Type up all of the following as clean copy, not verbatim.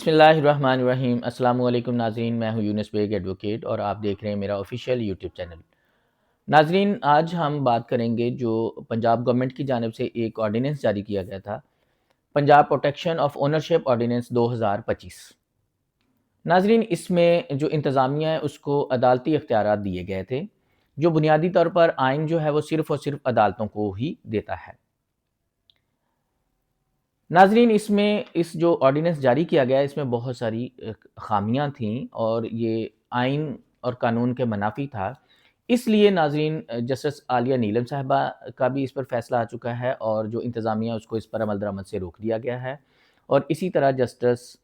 بسم اللہ الرحمن الرحیم۔ السلام علیکم ناظرین، میں ہوں یونس بیگ ایڈوکیٹ اور آپ دیکھ رہے ہیں میرا آفیشیل یوٹیوب چینل۔ ناظرین، آج ہم بات کریں گے جو پنجاب گورنمنٹ کی جانب سے ایک آرڈیننس جاری کیا گیا تھا، Punjab protection of ownership ordinance 2025۔ ناظرین، اس میں جو انتظامیہ ہے اس کو عدالتی اختیارات دیے گئے تھے، جو بنیادی طور پر آئین جو ہے وہ صرف اور صرف عدالتوں کو ہی دیتا ہے۔ ناظرین، اس جو آرڈیننس جاری کیا گیا اس میں بہت ساری خامیاں تھیں اور یہ آئین اور قانون کے منافی تھا۔ اس لیے ناظرین، جسٹس عالیہ نیلم صاحبہ کا بھی اس پر فیصلہ آ چکا ہے اور جو انتظامیہ اس کو اس پر عمل درآمد سے روک دیا گیا ہے، اور اسی طرح جسٹس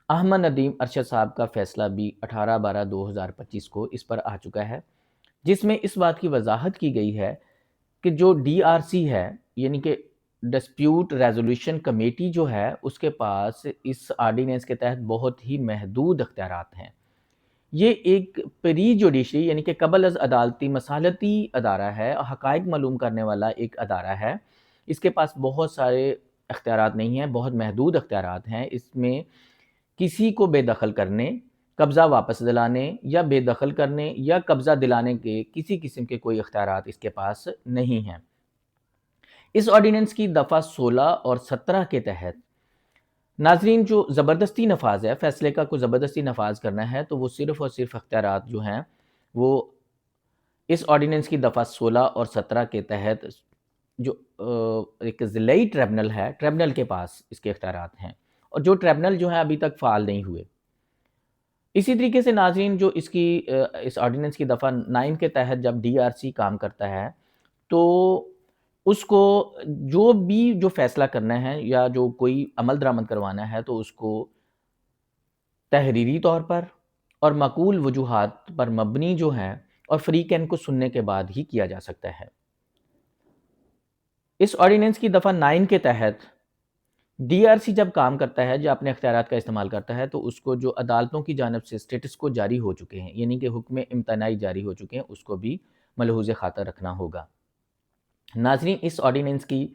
احمد ندیم ارشد صاحب کا فیصلہ بھی 18/12/2025 کو اس پر آ چکا ہے، جس میں اس بات کی وضاحت کی گئی ہے کہ جو ڈی آر سی ہے، یعنی کہ ڈسپیوٹ ریزولوشن کمیٹی جو ہے، اس کے پاس اس آرڈیننس کے تحت بہت ہی محدود اختیارات ہیں۔ یہ ایک پری جوڈیشری یعنی کہ قبل از عدالتی مصالحتی ادارہ ہے، حقائق معلوم کرنے والا ایک ادارہ ہے۔ اس کے پاس بہت سارے اختیارات نہیں ہیں، بہت محدود اختیارات ہیں۔ اس میں کسی کو بے دخل کرنے، قبضہ واپس دلانے یا بے دخل کرنے یا قبضہ دلانے کے کسی قسم کے کوئی اختیارات اس کے پاس نہیں ہیں۔ اس آرڈیننس کی دفعہ 16 اور 17 کے تحت ناظرین جو زبردستی نفاذ ہے، فیصلے کا کوئی زبردستی نفاذ کرنا ہے تو وہ صرف اور صرف اختیارات جو ہیں وہ اس آرڈیننس کی دفعہ 16 اور 17 کے تحت جو ایک ضلعی ٹریبونل ہے، ٹریبونل کے پاس اس کے اختیارات ہیں، اور جو ٹریبونل جو ہیں ابھی تک فعال نہیں ہوئے۔ اسی طریقے سے ناظرین جو اس آرڈیننس کی دفعہ 9 کے تحت جب ڈی آر سی کام کرتا ہے تو اس کو جو فیصلہ کرنا ہے یا جو کوئی عمل درآمد کروانا ہے تو اس کو تحریری طور پر اور معقول وجوہات پر مبنی جو ہیں اور فریقین کو سننے کے بعد ہی کیا جا سکتا ہے۔ اس آرڈیننس کی دفعہ 9 کے تحت ڈی آر سی جب کام کرتا ہے، جب اپنے اختیارات کا استعمال کرتا ہے تو اس کو جو عدالتوں کی جانب سے اسٹیٹس کو جاری ہو چکے ہیں، یعنی کہ حکم امتناعی جاری ہو چکے ہیں، اس کو بھی ملحوظ خاطر رکھنا ہوگا۔ ناظرین، اس آرڈیننس کی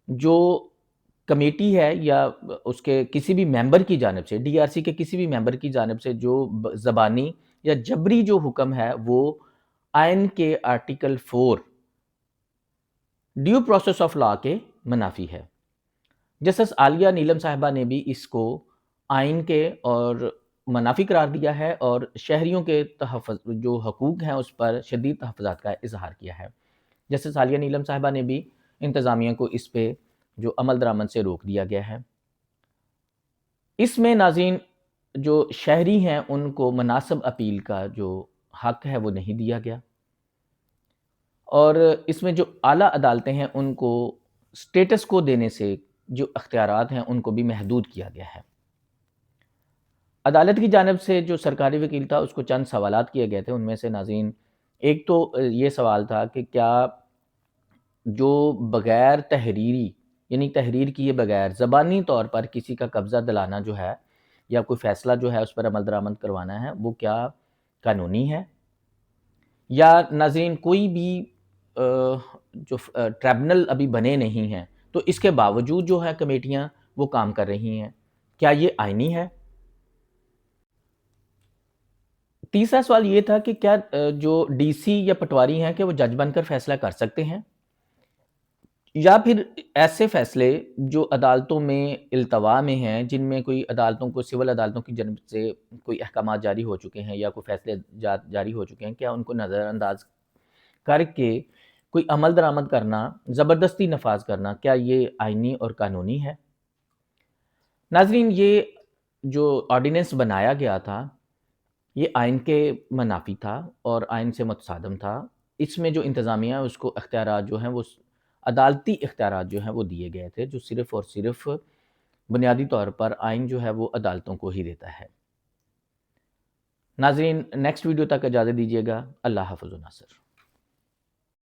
جو کمیٹی ہے یا اس کے کسی بھی ممبر کی جانب سے، ڈی آر سی کے کسی بھی ممبر کی جانب سے جو زبانی یا جبری جو حکم ہے وہ آئین کے article 4 due process of law کے منافی ہے۔ جسٹس عالیہ نیلم صاحبہ نے بھی اس کو آئین کے اور منافی قرار دیا ہے اور شہریوں کے جو حقوق ہیں اس پر شدید تحفظات کا اظہار کیا ہے۔ جسٹس عالیہ نیلم صاحبہ نے بھی انتظامیہ کو اس پہ جو عمل درآمد سے روک دیا گیا ہے۔ اس میں ناظرین جو شہری ہیں ان کو مناسب اپیل کا جو حق ہے وہ نہیں دیا گیا، اور اس میں جو اعلیٰ عدالتیں ہیں ان کو اسٹیٹس کو دینے سے جو اختیارات ہیں ان کو بھی محدود کیا گیا ہے۔ عدالت کی جانب سے جو سرکاری وکیل تھا اس کو چند سوالات کیے گئے تھے، ان میں سے ناظرین ایک تو یہ سوال تھا کہ کیا جو بغیر تحریری یعنی تحریر کیے بغیر زبانی طور پر کسی کا قبضہ دلانا جو ہے یا کوئی فیصلہ جو ہے اس پر عمل درآمد کروانا ہے وہ کیا قانونی ہے، یا ناظرین کوئی بھی جو ٹریبونل ابھی بنے نہیں ہیں تو اس کے باوجود جو ہے کمیٹیاں وہ کام کر رہی ہیں، کیا یہ آئینی ہے؟ تیسرا سوال یہ تھا کہ کیا جو ڈی سی یا پٹواری ہیں کہ وہ جج بن کر فیصلہ کر سکتے ہیں، یا پھر ایسے فیصلے جو عدالتوں میں التوا میں ہیں، جن میں کوئی عدالتوں کو سول عدالتوں کی جانب سے کوئی احکامات جاری ہو چکے ہیں یا کوئی فیصلے جاری ہو چکے ہیں، کیا ان کو نظر انداز کر کے کوئی عمل درآمد کرنا، زبردستی نفاذ کرنا، کیا یہ آئینی اور قانونی ہے؟ ناظرین، یہ جو آرڈیننس بنایا گیا تھا یہ آئین کے منافی تھا اور آئین سے متصادم تھا۔ اس میں جو انتظامیہ ہے اس کو اختیارات جو ہیں وہ عدالتی اختیارات جو ہیں وہ دیے گئے تھے، جو صرف اور صرف بنیادی طور پر آئین جو ہے وہ عدالتوں کو ہی دیتا ہے۔ ناظرین، نیکسٹ ویڈیو تک اجازت دیجیے گا۔ اللہ حافظ و ناصر۔